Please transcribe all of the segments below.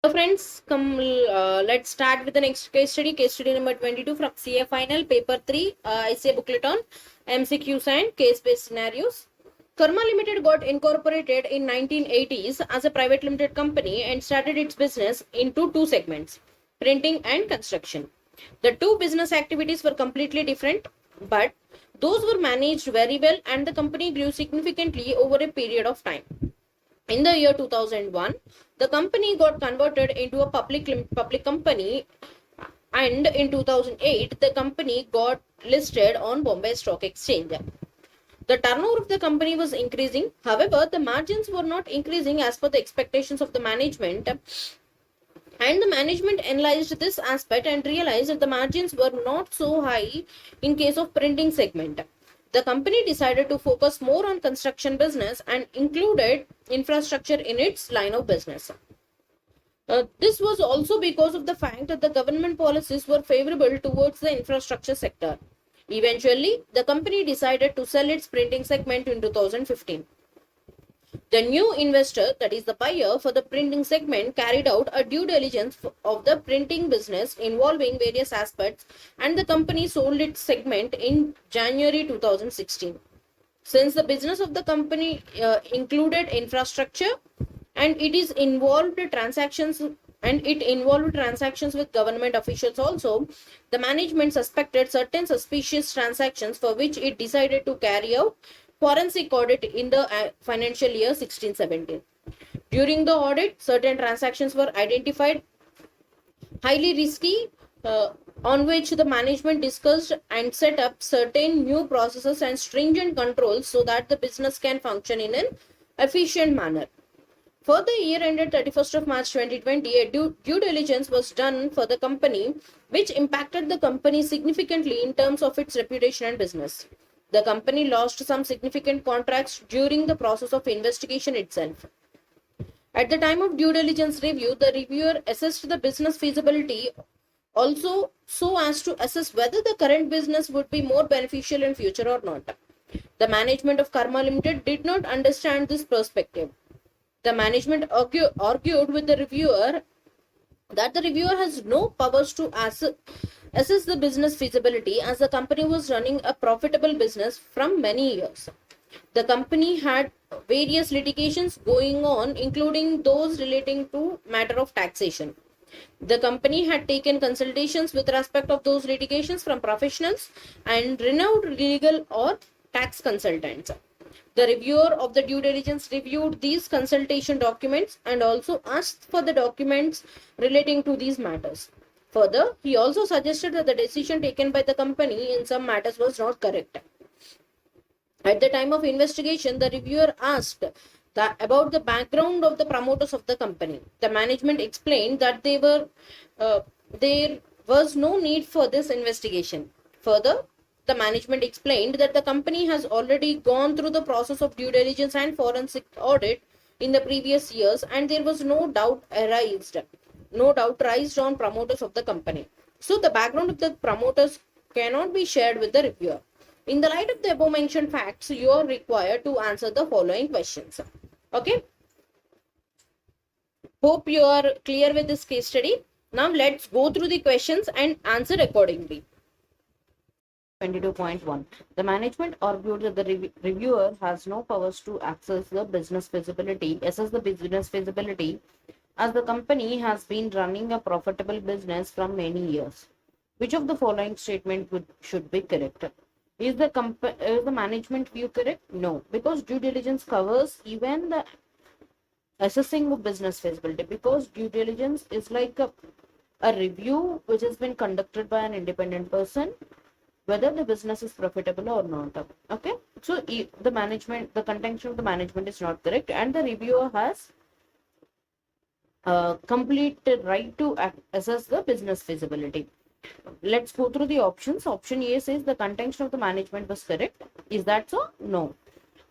Hello friends, come let's start with the next case study. Case study number 22 from CA Final, Paper 3, ICA booklet on MCQs and case-based scenarios. Karma Limited got incorporated in 1980s as a private limited company and started its business into two segments, printing and construction. The two business activities were completely different, but those were managed very well and the company grew significantly over a period of time. In the year 2001, the company got converted into a public company, and in 2008 the company got listed on Bombay Stock Exchange. The turnover of the company was increasing, however the margins were not increasing as per the expectations of the management, and the management analyzed this aspect and realized that the margins were not so high in case of printing segment. The company decided to focus more on construction business and included infrastructure in its line of business. This was also because of the fact that the government policies were favorable towards the infrastructure sector. Eventually, the company decided to sell its printing segment in 2015. The new investor, that is the buyer for the printing segment, carried out a due diligence of the printing business involving various aspects, and the company sold its segment in January 2016. Since the business of the company included infrastructure and it involved transactions with government officials also, the management suspected certain suspicious transactions for which it decided to carry out forensic audit in the financial year 16-17. During the audit, certain transactions were identified highly risky, on which the management discussed and set up certain new processes and stringent controls so that the business can function in an efficient manner. For the year ended 31st of March 2020, a due diligence was done for the company, which impacted the company significantly in terms of its reputation and business. The company lost some significant contracts during the process of investigation itself. At the time of due diligence review, the reviewer assessed the business feasibility also so as to assess whether the current business would be more beneficial in future or not. The management of Karma Limited did not understand this perspective. The management argued with the reviewer that the reviewer has no powers to assess the business feasibility as the company was running a profitable business from many years. The company had various litigations going on, including those relating to matter of taxation. The company had taken consultations with respect of those litigations from professionals and renowned legal or tax consultants. The reviewer of the due diligence reviewed these consultation documents and also asked for the documents relating to these matters. Further, he also suggested that the decision taken by the company in some matters was not correct. At the time of investigation, the reviewer asked about the background of the promoters of the company. The management explained that there was no need for this investigation. Further, the management explained that the company has already gone through the process of due diligence and forensic audit in the previous years, and there was no doubt raised on promoters of the company. So the background of the promoters cannot be shared with the reviewer. In the light of the above mentioned facts, you are required to answer the following questions. Okay. Hope you are clear with this case study. Now let's go through the questions and answer accordingly. 22.1. The management argued that the reviewer has no powers to assess the business feasibility, as the company has been running a profitable business from many years. Which of the following statement should be correct? Is the management view correct? No, because due diligence covers even the assessing of business feasibility, because due diligence is like a review which has been conducted by an independent person whether the business is profitable or not. Okay, so the contention of the management is not correct, and the reviewer has complete right to assess the business feasibility. Let's go through the options. Option A says the contention of the management was correct. Is that so? No.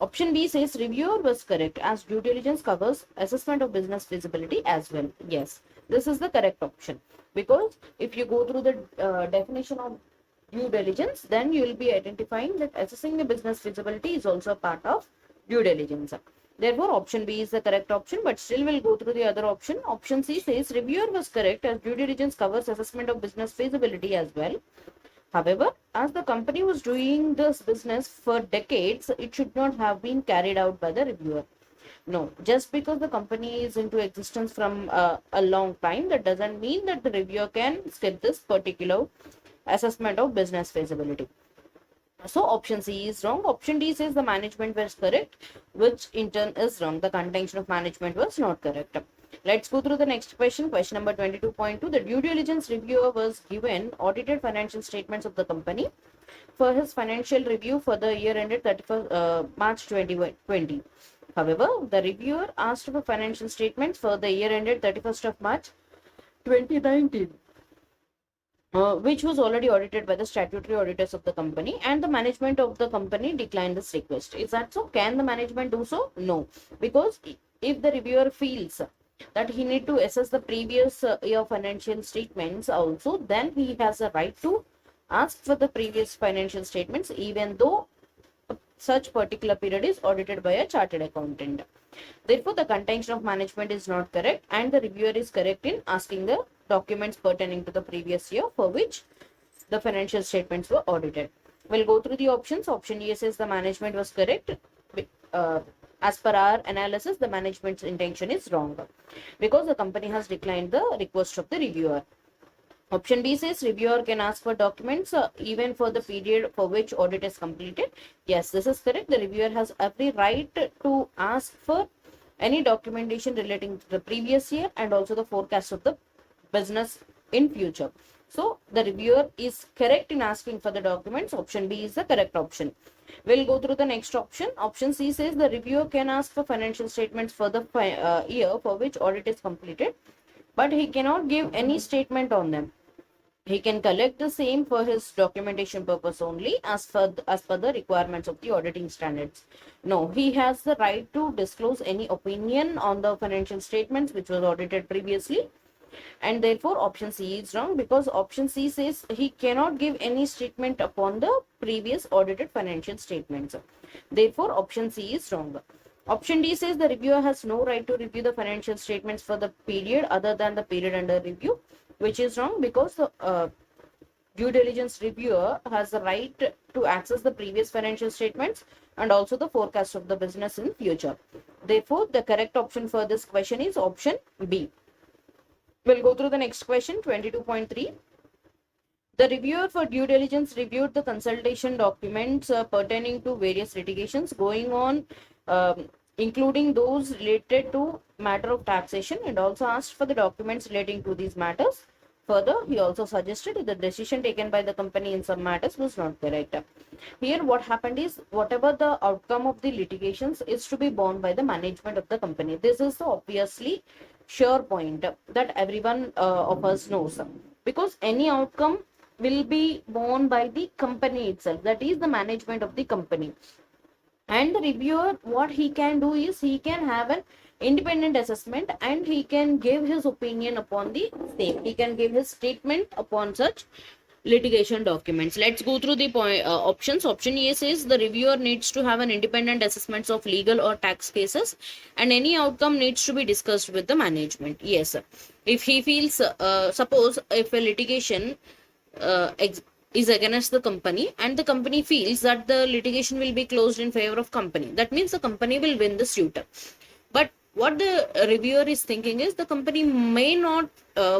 Option B says reviewer was correct as due diligence covers assessment of business feasibility as well. Yes, this is the correct option, because if you go through the definition of due diligence, then you will be identifying that assessing the business feasibility is also a part of due diligence. Therefore, option B is the correct option, but still we'll go through the other option. Option C says reviewer was correct as due diligence covers assessment of business feasibility as well. However, as the company was doing this business for decades, it should not have been carried out by the reviewer. No, just because the company is into existence from a long time, that doesn't mean that the reviewer can skip this particular assessment of business feasibility. So option C is wrong. Option D says the management was correct, which in turn is wrong. The contention of management was not correct. Let's go through the next question. Question number 22.2. The due diligence reviewer was given audited financial statements of the company for his financial review for the year ended 31st March 2020. However, the reviewer asked for financial statements for the year ended 31st of March 2019. Which was already audited by the statutory auditors of the company, and the management of the company declined this request. Is that so? Can the management do so? No, because if the reviewer feels that he need to assess the previous year financial statements also, then he has a right to ask for the previous financial statements, even though such particular period is audited by a chartered accountant. Therefore, the contention of management is not correct, and the reviewer is correct in asking the documents pertaining to the previous year for which the financial statements were audited. We'll go through the options. Option A says the management was correct. As per our analysis, the management's intention is wrong because the company has declined the request of the reviewer. Option B says reviewer can ask for documents even for the period for which audit is completed. Yes, this is correct. The reviewer has every right to ask for any documentation relating to the previous year and also the forecast of the business in future. So the reviewer is correct in asking for the documents. Option B is the correct option. We'll go through the next option. Option C says the reviewer can ask for financial statements for the year for which audit is completed, but he cannot give any statement on them. He can collect the same for his documentation purpose only as per the requirements of the auditing standards. No, he has the right to disclose any opinion on the financial statements which was audited previously, and therefore option C is wrong because option C says he cannot give any statement upon the previous audited financial statements. Therefore option C is wrong. Option D says the reviewer has no right to review the financial statements for the period other than the period under review, which is wrong because the due diligence reviewer has the right to access the previous financial statements and also the forecast of the business in future. Therefore, the correct option for this question is option B. We'll go through the next question, 22.3. The reviewer for due diligence reviewed the consultation documents pertaining to various litigations going on, including those related to matter of taxation, and also asked for the documents relating to these matters. Further, he also suggested that the decision taken by the company in some matters was not correct. Here, what happened is, whatever the outcome of the litigations is to be borne by the management of the company. This is the obviously sure point that everyone of us knows, because any outcome will be borne by the company itself, that is the management of the company. And the reviewer, what he can do is he can have an independent assessment and he can give his opinion upon the same. He can give his statement upon such litigation documents. Let's go through the options. Option A says the reviewer needs to have an independent assessment of legal or tax cases, and any outcome needs to be discussed with the management. Yes, if he feels, suppose if a litigation is against the company and the company feels that the litigation will be closed in favor of company, that means the company will win the suit. But what the reviewer is thinking is the company may not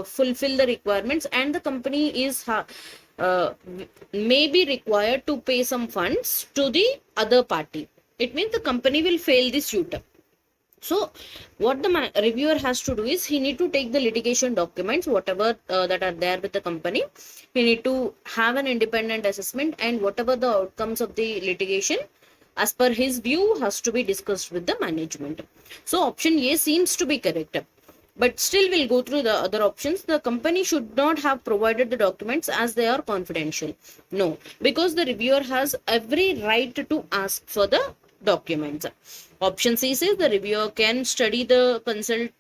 fulfill the requirements, and the company is may be required to pay some funds to the other party. It means the company will fail the suit. So what the reviewer has to do is he need to take the litigation documents, whatever that are there with the company. He need to have an independent assessment, and whatever the outcomes of the litigation, as per his view, has to be discussed with the management. So option A seems to be correct. But still we'll go through the other options. The company should not have provided the documents as they are confidential. No, because the reviewer has every right to ask for the documents. Option C says the reviewer can study the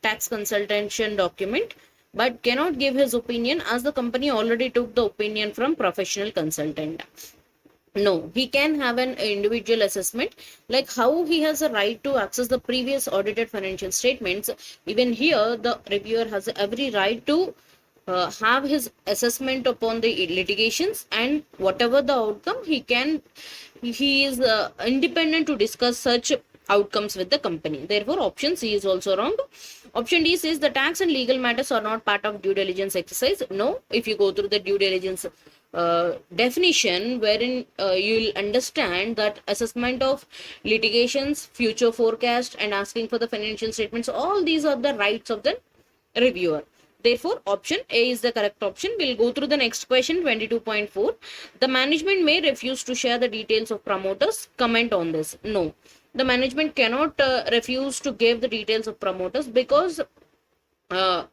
tax consultation document but cannot give his opinion as the company already took the opinion from professional consultant. No, he can have an individual assessment, like how he has a right to access the previous audited financial statements. Even here, the reviewer has every right to have his assessment upon the litigations, and whatever the outcome, he is independent to discuss such outcomes with the company. Therefore, option C is also wrong. Option D says the tax and legal matters are not part of due diligence exercise. No, if you go through the due diligence definition, wherein you'll understand that assessment of litigations, future forecast, and asking for the financial statements, all these are the rights of the reviewer. Therefore, option A is the correct option. We'll go through the next question, 22.4. The management may refuse to share the details of promoters. Comment on this. No, the management cannot refuse to give the details of promoters, because uh,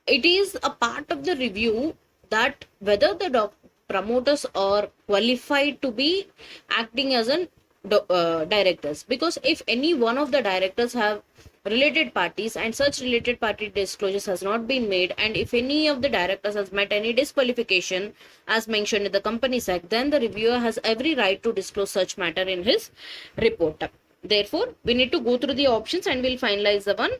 it is a part of the review that whether the promoters are qualified to be acting as an directors. Because if any one of the directors have related parties and such related party disclosures has not been made, and if any of the directors has met any disqualification as mentioned in the Companies Act, then the reviewer has every right to disclose such matter in his report. Therefore, we need to go through the options and we'll finalize the one.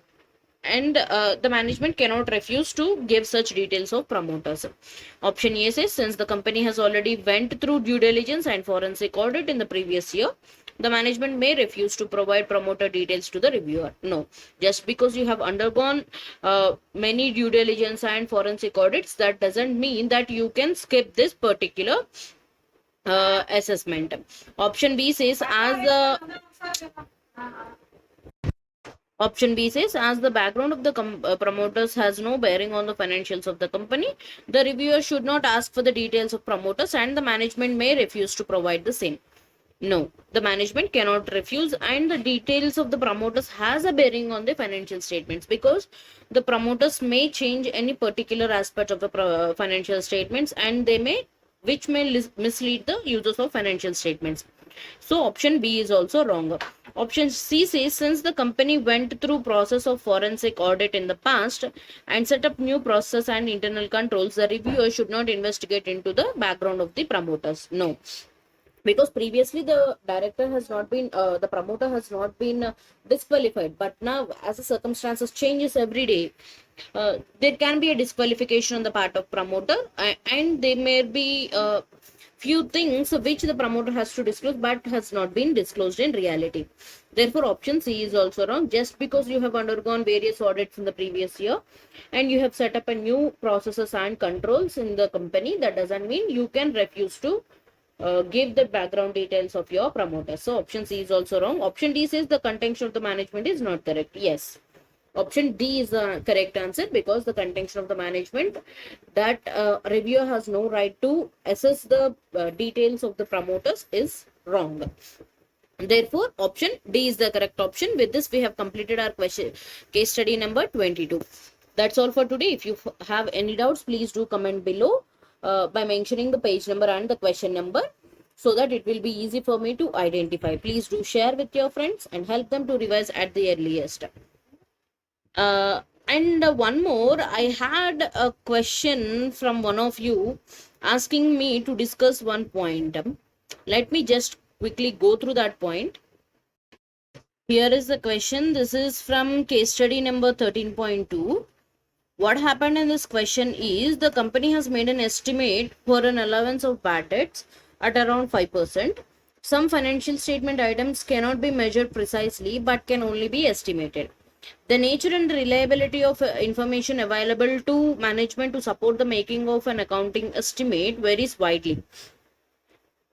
And the management cannot refuse to give such details of promoters. Option A says, since the company has already went through due diligence and forensic audit in the previous year, the management may refuse to provide promoter details to the reviewer. No, just because you have undergone many due diligence and forensic audits, that doesn't mean that you can skip this particular assessment. Option B says, as the Option B says, as the background of the promoters has no bearing on the financials of the company, the reviewer should not ask for the details of promoters and the management may refuse to provide the same. No, the management cannot refuse, and the details of the promoters has a bearing on the financial statements, because the promoters may change any particular aspect of the financial statements, and they may, which may mislead the users of financial statements. So option B is also wrong. Option C says, since the company went through process of forensic audit in the past and set up new process and internal controls, the reviewer should not investigate into the background of the promoters. No, because previously the director has not been the promoter has not been disqualified, but now as the circumstances changes every day, there can be a disqualification on the part of promoter, and there may be few things which the promoter has to disclose but has not been disclosed in reality. Therefore, option C is also wrong. Just because you have undergone various audits in the previous year and you have set up a new processes and controls in the company, that doesn't mean you can refuse to give the background details of your promoter. So option C is also wrong. Option D says the contention of the management is not correct. Yes, option D is the correct answer, because the contention of the management that reviewer has no right to assess the details of the promoters is wrong. Therefore, option D is the correct option. With this, we have completed our case study number 22. That's all for today. If you have any doubts, please do comment below by mentioning the page number and the question number, so that it will be easy for me to identify. Please do share with your friends and help them to revise at the earliest. And one more, I had a question from one of you asking me to discuss one point. Let me just quickly go through that point. Here is the question. This is from case study number 13.2. What happened in this question is, the company has made an estimate for an allowance of bad debts at around 5%. Some financial statement items cannot be measured precisely but can only be estimated. The nature and reliability of information available to management to support the making of an accounting estimate varies widely,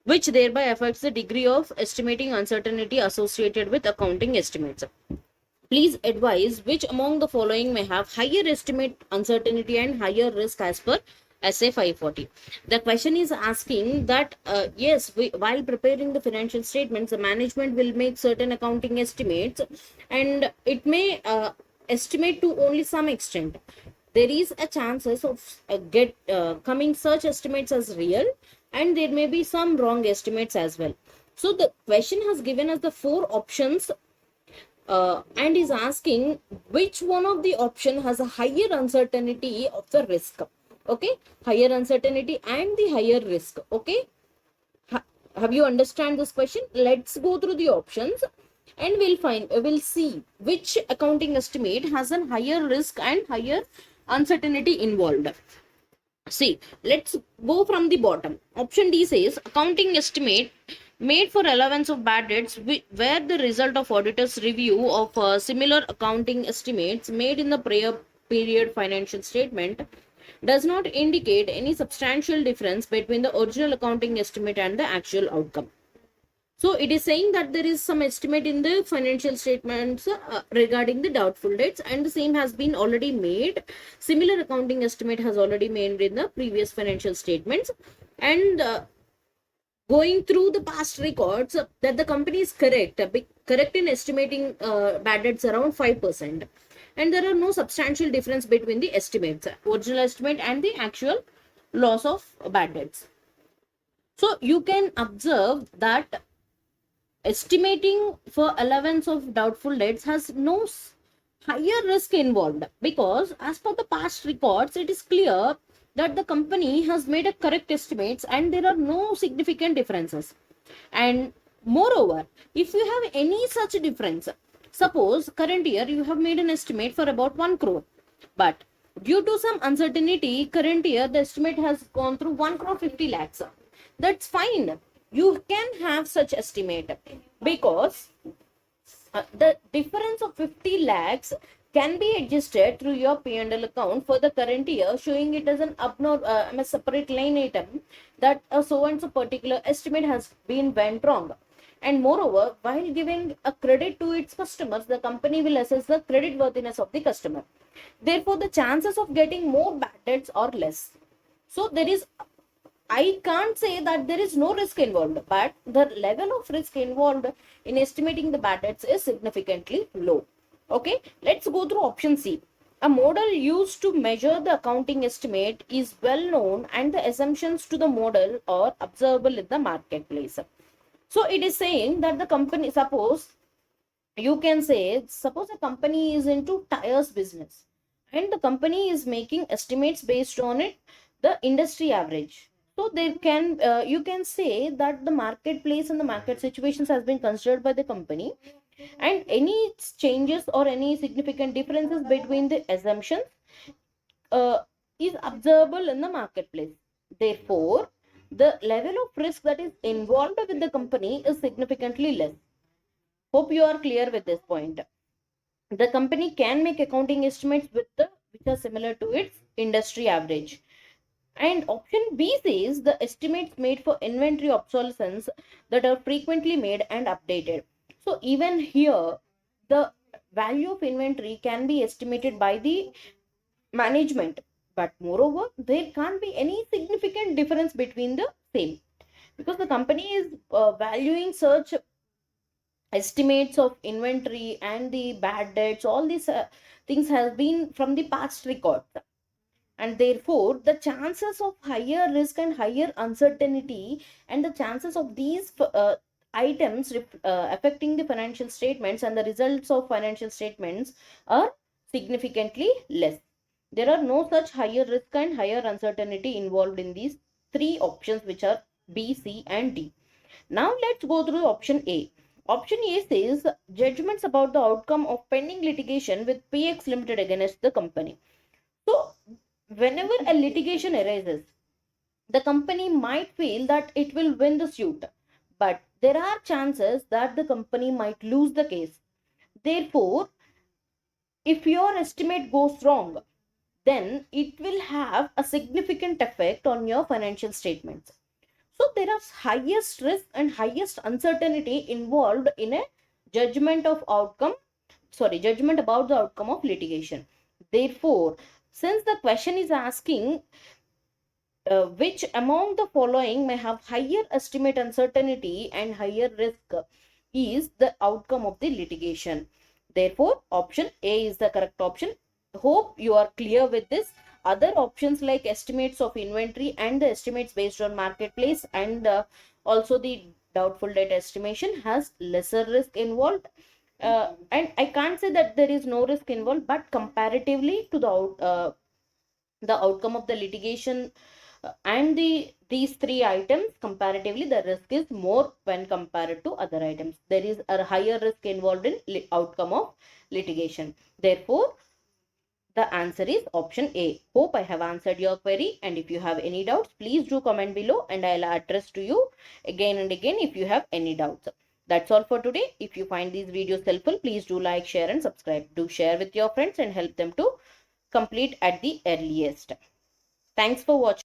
which thereby affects the degree of estimating uncertainty associated with accounting estimates. Please advise which among the following may have higher estimate uncertainty and higher risk as per SA 540. The question is asking that yes, while preparing the financial statements, the management will make certain accounting estimates, and it may estimate to only some extent. There is a chances of coming such estimates as real, and there may be some wrong estimates as well. So the question has given us the four options and is asking which one of the option has a higher uncertainty of the risk. Okay, higher uncertainty and the higher risk. Okay, Have you understand this question? Let's go through the options and we'll see which accounting estimate has a higher risk and higher uncertainty involved. See, let's go from the bottom. Option D says accounting estimate made for allowance of bad debts where the result of auditor's review of similar accounting estimates made in the prior period financial statement does not indicate any substantial difference between the original accounting estimate and the actual outcome. So it is saying that there is some estimate in the financial statements regarding the doubtful debts, and the same has been already made. Similar accounting estimate has already made in the previous financial statements, and going through the past records that the company is correct in estimating bad debts around 5%, and there are no substantial difference between the estimates, original estimate and the actual loss of bad debts. So you can observe that estimating for allowance of doubtful debts has no higher risk involved, because as per the past records it is clear that the company has made a correct estimates and there are no significant differences. And moreover, if you have any such difference, suppose current year you have made an estimate for about 1 crore, but due to some uncertainty current year the estimate has gone through 1 crore 50 lakhs, that's fine. You can have such estimate, because the difference of 50 lakhs can be adjusted through your P&L account for the current year, showing it as an a separate line item that so and so particular estimate has been went wrong. And moreover, while giving a credit to its customers, the company will assess the credit worthiness of the customer. Therefore, the chances of getting more bad debts are less. So there is, I can't say that there is no risk involved, but the level of risk involved in estimating the bad debts is significantly low. Okay, let's go through option C. A model used to measure the accounting estimate is well known and the assumptions to the model are observable in the marketplace. So it is saying that the company, suppose you can say, suppose a company is into tires business and the company is making estimates based on it, the industry average. So there can you can say that the marketplace and the market situations has been considered by the company, and any changes or any significant differences between the assumptions uh, is observable in the marketplace. Therefore, the level of risk that is involved with the company is significantly less. Hope you are clear with this point. The company can make accounting estimates which are similar to its industry average. And option B says the estimates made for inventory obsolescence that are frequently made and updated. So even here, the value of inventory can be estimated by the management, but moreover, there can't be any significant difference between the same, because the company is valuing such estimates of inventory and the bad debts. All these things have been from the past records, and therefore the chances of higher risk and higher uncertainty and the chances of these items affecting the financial statements and the results of financial statements are significantly less. There are no such higher risk and higher uncertainty involved in these three options, which are B, C, and D. Now let's go through option A. Option A says judgments about the outcome of pending litigation with PX Limited against the company. So whenever a litigation arises, the company might feel that it will win the suit, but there are chances that the company might lose the case. Therefore, if your estimate goes wrong, then it will have a significant effect on your financial statements. So there is highest risk and highest uncertainty involved in a judgment of outcome, judgment about the outcome of litigation. Therefore, since the question is asking which among the following may have higher estimate uncertainty and higher risk is the outcome of the litigation. Therefore, option A is the correct option. Hope you are clear with this. Other options like estimates of inventory and the estimates based on marketplace and also the doubtful debt estimation has lesser risk involved. And I can't say that there is no risk involved, but comparatively to the outcome of the litigation And these three items comparatively the risk is more when compared to other items. There is a higher risk involved in outcome of litigation. Therefore, the answer is option A. Hope I have answered your query, and if you have any doubts, please do comment below and I'll address to you again and again if you have any doubts. That's all for today. If you find these videos helpful, please do like, share and subscribe. Do share with your friends and help them to complete at the earliest. Thanks for watching.